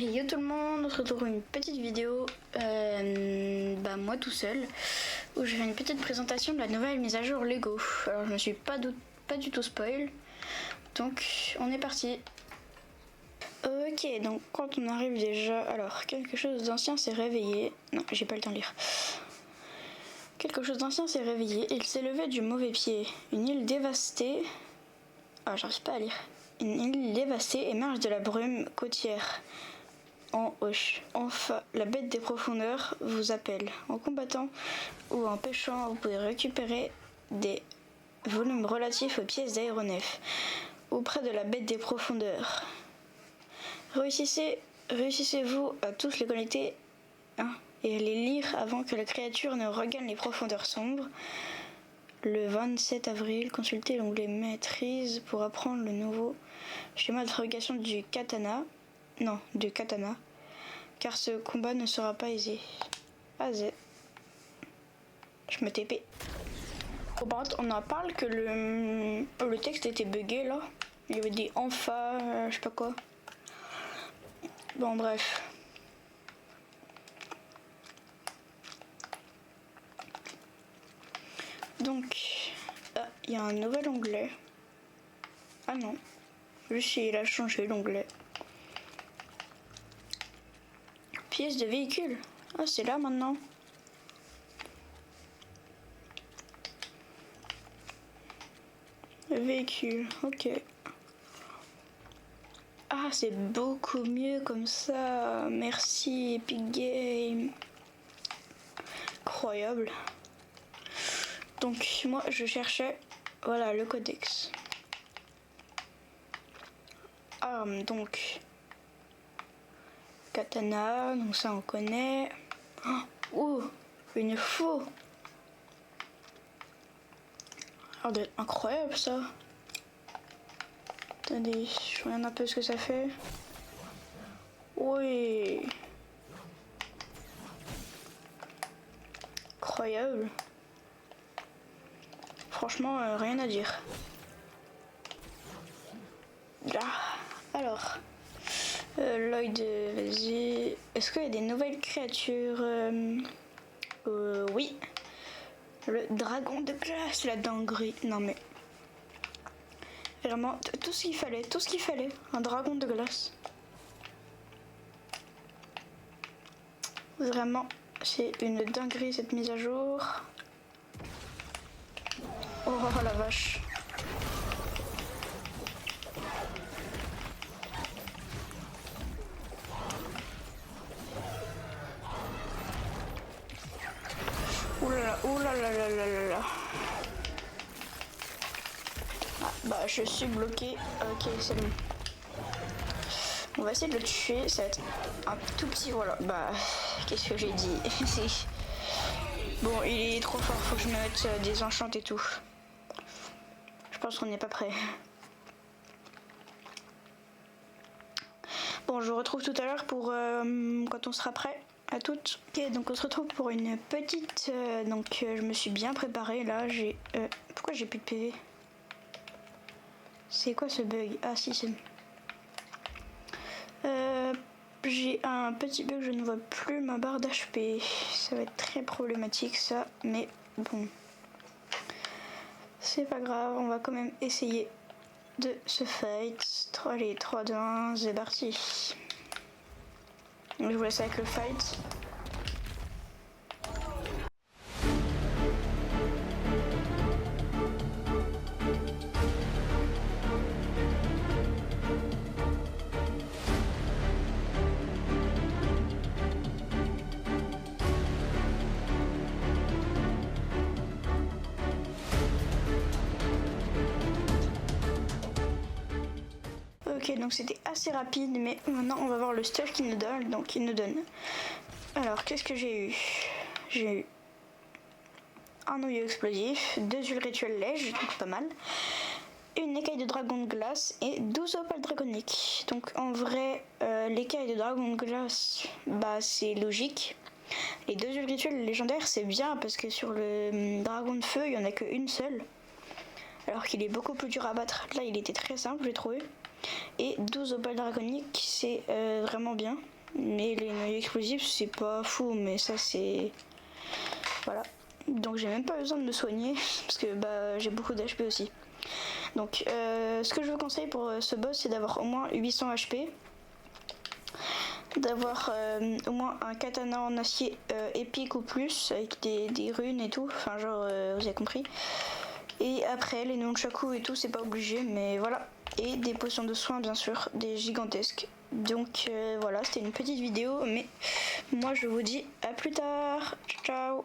Yo tout le monde, on se retrouve pour une petite vidéo, moi tout seul, où je fais une petite présentation de la nouvelle mise à jour Lego. Alors je me suis pas du tout spoil, donc on est parti. Ok, donc quand on arrive déjà, alors quelque chose d'ancien s'est réveillé. Non, j'ai pas le temps de lire. Quelque chose d'ancien s'est réveillé, il s'est levé du mauvais pied. Une île dévastée. Ah, j'arrive pas à lire. Une île dévastée émerge de la brume côtière. Enfin, la bête des profondeurs vous appelle. En combattant ou en pêchant, vous pouvez récupérer des volumes relatifs aux pièces d'aéronef auprès de la bête des profondeurs. Réussissez-vous à tous les connecter et à les lire avant que la créature ne regagne les profondeurs sombres. Le 27 avril, consultez l'onglet Maîtrise pour apprendre le nouveau schéma de fabrication du katana. Non, du katana. Car ce combat ne sera pas aisé. Je me TP. On en parle que le texte était bugué là. Il y avait des je sais pas quoi. Bon, bref. Donc, il y a un nouvel onglet. Ah non, juste il a changé l'onglet. Pièces de véhicule. Ah, c'est là maintenant. Véhicule, ok. Ah, c'est beaucoup mieux comme ça. Merci Epic Games. Incroyable. Donc moi je cherchais, voilà, le codex. Donc katana, donc ça on connaît. Oh, une faux. Alors d'être incroyable ça. Attendez, je regarde un peu ce que ça fait. Oui. Incroyable. Franchement, rien à dire. Là. Alors, Lloyd, vas-y. Est-ce qu'il y a des nouvelles créatures? Oui. Le dragon de glace, la dinguerie. Non mais... Vraiment, tout ce qu'il fallait. Un dragon de glace. Vraiment, c'est une dinguerie cette mise à jour. Oh la vache. Oulala. Ah, bah je suis bloqué. Ok, c'est bon. On va essayer de le tuer. Ça va être un tout petit. Voilà. Bah, qu'est-ce que j'ai dit? Bon, il est trop fort. Faut que je me mette des enchantes et tout. Je pense qu'on n'est pas prêt. Bon, je vous retrouve tout à l'heure pour quand on sera prêt. À toutes. Ok, donc on se retrouve pour une petite. Je me suis bien préparée là. Pourquoi j'ai plus de PV? C'est quoi ce bug? Ah si, c'est. J'ai un petit bug, je ne vois plus ma barre d'HP. Ça va être très problématique ça, mais bon. C'est pas grave, on va quand même essayer de se fight. Allez, 3, 2, 1, c'est parti. Je vous laisse avec le fight. Ok, donc c'était assez rapide, mais maintenant on va voir le stuff qu'il nous donne. Donc il nous donne. Alors qu'est-ce que j'ai eu? J'ai eu un noyau explosif, 2 huiles rituelles lèges, donc pas mal, une écaille de dragon de glace et 12 opales draconiques. Donc en vrai, l'écaille de dragon de glace, bah c'est logique. Les 2 huiles rituelles légendaires, c'est bien parce que sur le dragon de feu, il n'y en a qu'une seule. Alors qu'il est beaucoup plus dur à battre. Là, il était très simple, j'ai trouvé. Et 12 opales draconiques, c'est vraiment bien. Mais les noyaux explosifs, c'est pas fou, mais ça c'est... Voilà. Donc j'ai même pas besoin de me soigner, parce que bah, j'ai beaucoup d'HP aussi. Donc ce que je vous conseille pour ce boss, c'est d'avoir au moins 800 HP. D'avoir au moins un katana en acier épique ou plus, avec des runes et tout, enfin genre vous avez compris. Et après les nunchaku et tout, c'est pas obligé, mais voilà. Et des potions de soins bien sûr, des gigantesques. Donc voilà, c'était une petite vidéo, mais moi je vous dis à plus tard, ciao.